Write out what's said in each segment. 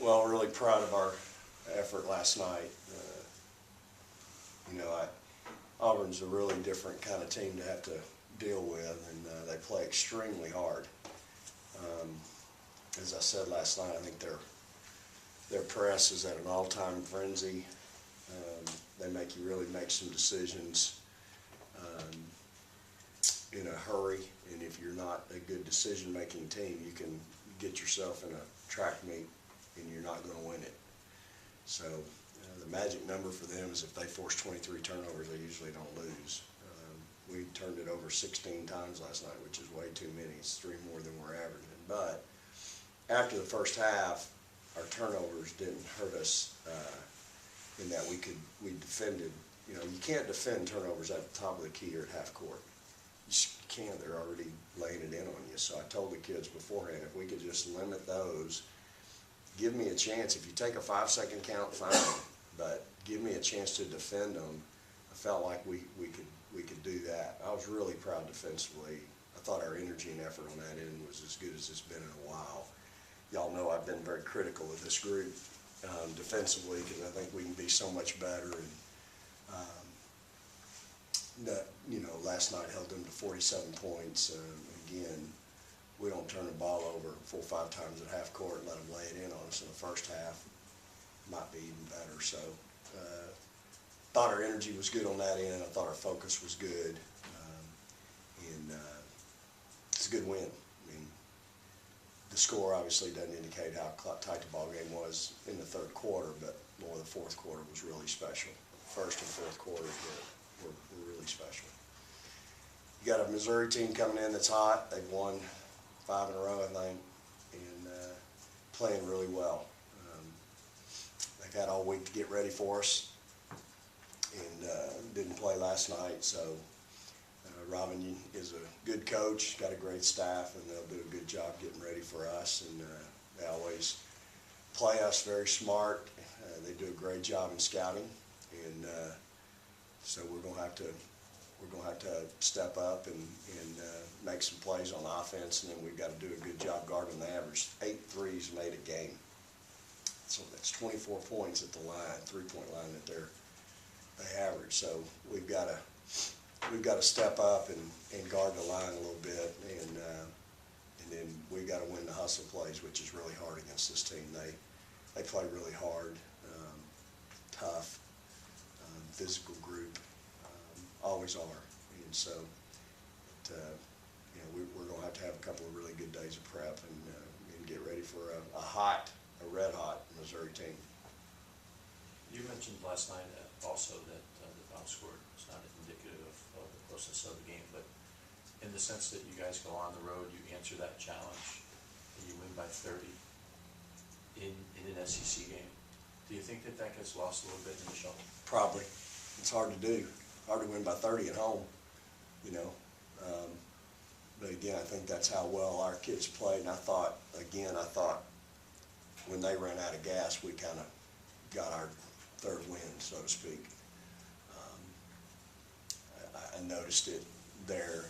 Well, really proud of our effort last night. Auburn's a really different kind of team to have to deal with, and they play extremely hard. As I said last night, I think their press is at an all-time frenzy. They make you really make some decisions in a hurry, and if you're not a good decision-making team, you can get yourself in a track meet and you're not going to win it. So the magic number for them is if they force 23 turnovers, they usually don't lose. We turned it over 16 times last night, which is way too many. It's 3 more than we're averaging. But after the first half, our turnovers didn't hurt us in that we defended. You know, you can't defend turnovers at the top of the key or at half court. You just can't. They're already laying it in on you. So I told the kids beforehand, if we could just limit those, give me a chance. If you take a 5-second count, fine, but give me a chance to defend them. I felt like we could do that. I was really proud defensively. I thought our energy and effort on that end was as good as it's been in a while. Y'all know I've been very critical of this group defensively because I think we can be so much better. And last night held them to 47 points. Again, we don't turn the ball over 4 or 5 times at half court and let them lay it in on us in the first half. Might be even better. So thought our energy was good on that end. I thought our focus was good. And it's a good win. I mean, the score obviously doesn't indicate how tight the ball game was in the third quarter, but more the fourth quarter was really special. First and fourth quarters were really special. You got a Missouri team coming in that's hot. They've won 5 in a row, I think, and playing really well. They've had all week to get ready for us, and didn't play last night. So Robin is a good coach, got a great staff, and they'll do a good job getting ready for us. And they always play us very smart. They do a great job in scouting, and so we're going to have to step up and make some plays on offense, and then we've got to do a good job guarding. They averaged 8 threes made a game, so that's 24 points at the line, 3-point line that they average. So we've got to step up and guard the line a little bit, and then we've got to win the hustle plays, which is really hard against this team. They play really hard, tough, physical group. Always are, and so we're going to have a couple of really good days of prep and get ready for a red hot Missouri team. You mentioned last night also that the box score is not indicative of the closeness of the game, but in the sense that you guys go on the road, you answer that challenge, and you win by 30 in an SEC game. Do you think that gets lost a little bit in the shuffle? Probably. It's hard to do. Hard to win by 30 at home, but again, I think that's how well our kids played. And I thought when they ran out of gas, we kind of got our third win, so to speak. I noticed it there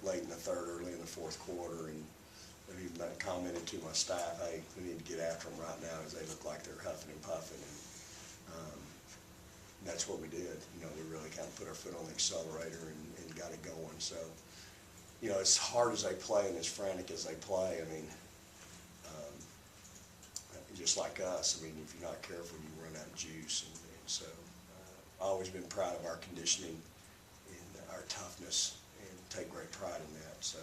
late in the third, early in the fourth quarter, and I've even commented to my staff, hey, we need to get after them right now because they look like they're huffing and puffing. And that's what we did. We really kind of put our foot on the accelerator and got it going. So, as hard as they play and as frantic as they play, I mean, just like us, I mean, if you're not careful, you run out of juice. And so I've always been proud of our conditioning and our toughness and take great pride in that. So,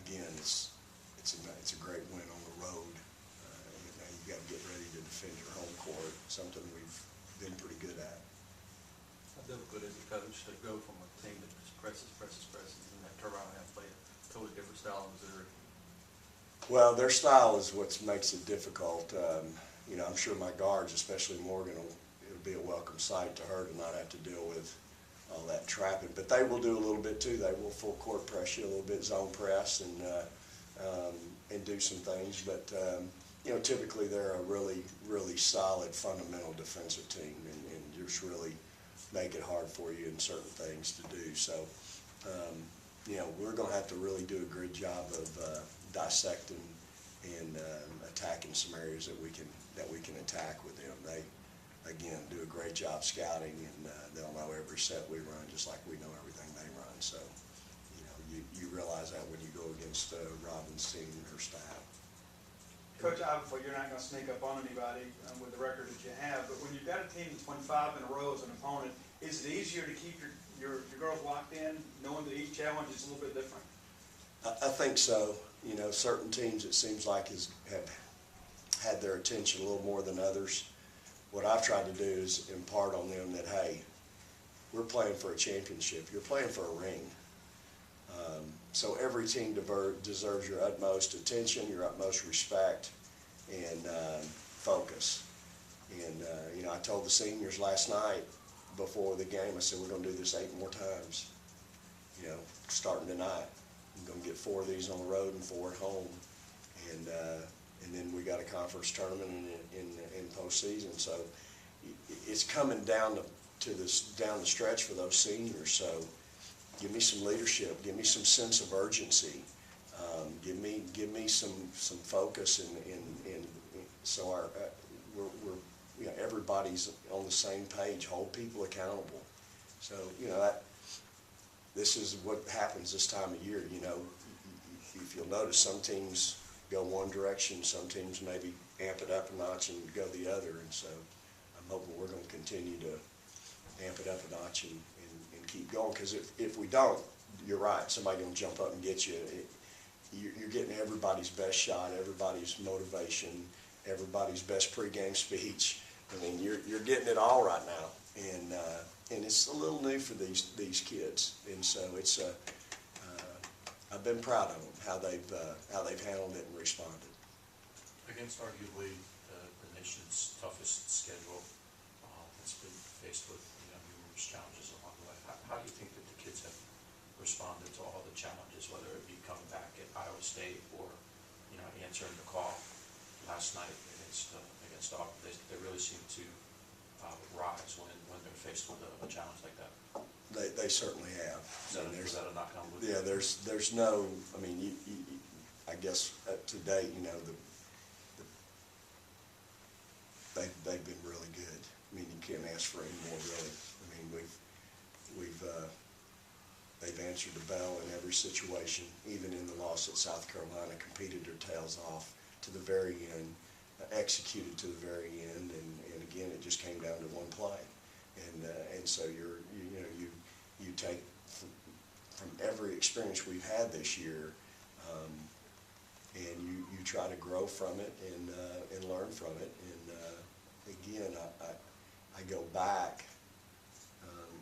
again, it's a great win on the road. You've got to get ready to defend your home court, something we've been pretty good at. How difficult is it, coach, to go from a team that just presses, and then turn around and play a totally different style in Missouri? Well, their style is what makes it difficult. I'm sure my guards, especially Morgan, it'll be a welcome sight to her to not have to deal with all that trapping. But they will do a little bit too. They will full court press you a little bit, zone press, and do some things. But typically they're a really, really solid, fundamental defensive team, and just really make it hard for you in certain things to do. So, we're going to have to really do a good job of dissecting and attacking some areas that we can attack with them. They, again, do a great job scouting, and they'll know every set we run just like we know everything they run. So, you realize that when you go against Robin's team and her staff. Coach, obviously, you're not going to sneak up on anybody with the record that you have, but when you've got a team that's won 5 in a row as an opponent, is it easier to keep your girls locked in, knowing that each challenge is a little bit different? I think so. Certain teams, it seems like, have had their attention a little more than others. What I've tried to do is impart on them that, hey, we're playing for a championship. You're playing for a ring. So every team deserves your utmost attention, your utmost respect, and focus. And, I told the seniors last night before the game, I said, we're going to do this 8 more times, starting tonight. I'm going to get 4 of these on the road and 4 at home. And then we got a conference tournament in postseason. So it's coming down down the stretch for those seniors. So give me some leadership. Give me some sense of urgency. Give me some focus, and so everybody's on the same page. Hold people accountable. So this is what happens this time of year. If you'll notice, some teams go one direction, some teams maybe amp it up a notch and go the other. And so I'm hoping we're going to continue to amp it up a notch and keep going, because if we don't, you're right, somebody's going to jump up and get you. You're getting everybody's best shot, everybody's motivation, everybody's best pregame speech. I mean, you're getting it all right now, and it's a little new for these kids, and so it's I've been proud of them how they've handled it and responded. Against arguably the nation's toughest schedule that's been faced with numerous challenges along the way, how do you think that the kids have responded to all the challenges, whether it be coming back at Iowa State or answering the call last night against Auburn? They really seem to rise when they're faced with a challenge like that. They certainly have. Is that a knock on wood? Yeah, there's no. I mean, I guess to date, they've been really good. I mean, you can't ask for any more, really. I mean, they've answered the bell in every situation, even in the loss at South Carolina, competed their tails off to the very end, executed to the very end, and again, it just came down to one play. And so you take from every experience we've had this year, and you try to grow from it and learn from it. And again, I go back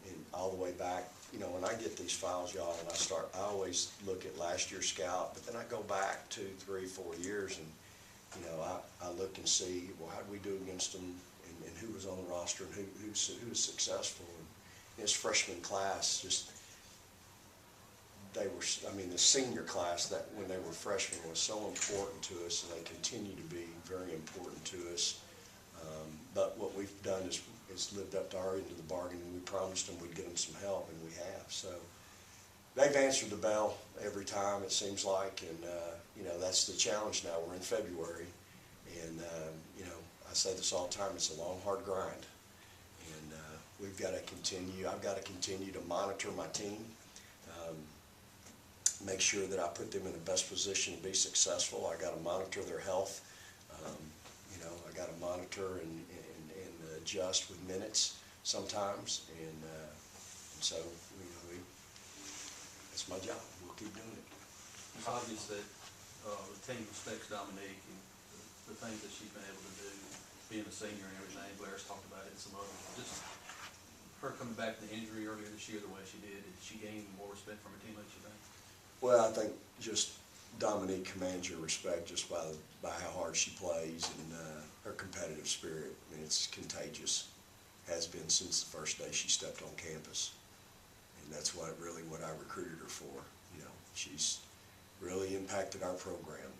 and all the way back. When I get these files, y'all, and I always look at last year's scout, but then I go back 2, 3, 4 years, and I look and see, well, how did we do against them, and who was on the roster, and who was successful. And this freshman class, the senior class, that when they were freshmen, was so important to us, and they continue to be very important to us. But what we've done is lived up to our end of the bargain, and we promised them we'd get them some help, and we have. So they've answered the bell every time, it seems like, and that's the challenge now. We're in February, and I say this all the time, it's a long, hard grind, and we've got to continue. I've got to continue to monitor my team, make sure that I put them in the best position to be successful. I got to monitor their health. I got to monitor and adjust with minutes sometimes, and so that's my job. We'll keep doing it. It's obvious that the team respects Dominique and the things that she's been able to do, being a senior and everything. Blair's talked about it and some others. Just her coming back from the injury earlier this year the way she did she gained more respect from her teammates, you think? Well, I think just Dominique commands your respect just by how hard she plays, and her competitive spirit. I mean, it's contagious. Has been since the first day she stepped on campus, and that's what I recruited her for. She's really impacted our program,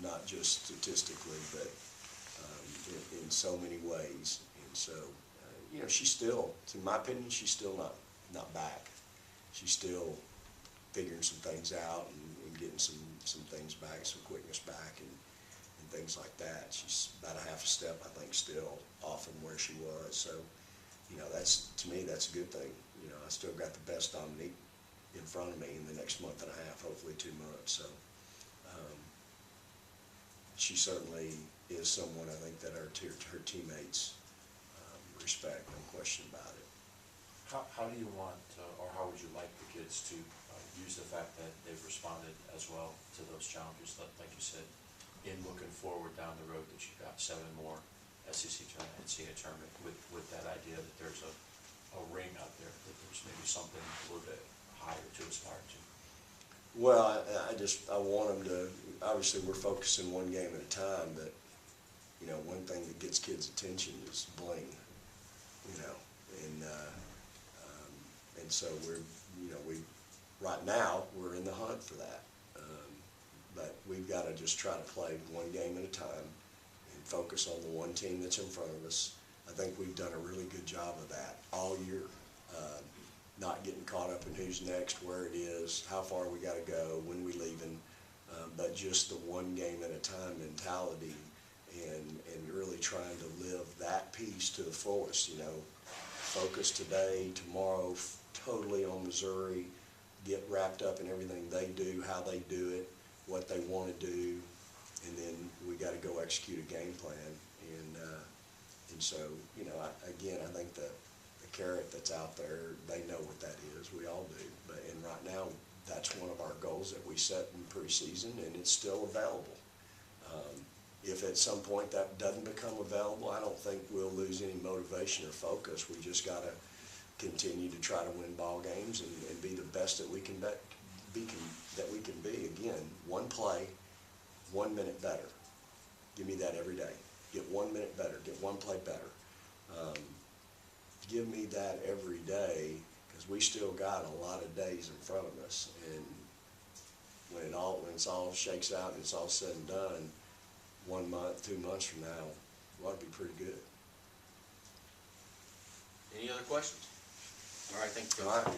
not just statistically, but in so many ways. And so, she's still, in my opinion, she's still not back. She's still figuring some things out and getting some things back, some quickness back, and things like that. She's about a half a step, I think, still off from where she was. So, you know, that's, to me, that's a good thing. You know, I still got the best Dominique in front of me in the next month and a half, hopefully 2 months. So, she certainly is someone I think that her teammates respect, no question about it. How do you want, or how would you like the kids to use the fact that they've responded as well to those challenges, like you said, in looking forward down the road that you've got 7 more SEC tournament, NCAA tournament, with that idea that there's a ring out there, that there's maybe something a little bit higher to aspire to? Well, I want them to, obviously we're focusing one game at a time, but, you know, one thing that gets kids' attention is bling, you know, and so we're, you know, right now, we're in the hunt for that. But we've got to just try to play one game at a time and focus on the one team that's in front of us. I think we've done a really good job of that all year. Not getting caught up in who's next, where it is, how far we got to go, when we leaving, but just the one game at a time mentality, and really trying to live that piece to the fullest. You know, focus today, tomorrow, totally on Missouri. Get wrapped up in everything they do, how they do it, what they want to do, and then we got to go execute a game plan. And so, you know, I think the carrot that's out there, they know what that is. We all do. And right now, that's one of our goals that we set in preseason, and it's still available. If at some point that doesn't become available, I don't think we'll lose any motivation or focus. We just got to continue to try to win ball games and be the best that we can be. Again, one play, 1 minute better. Give me that every day. Get 1 minute better. Get one play better. Give me that every day, because we still got a lot of days in front of us. And when it's all shakes out and it's all said and done, 1 month, 2 months from now, we ought to be pretty good. Any other questions? All right, thank you. All right.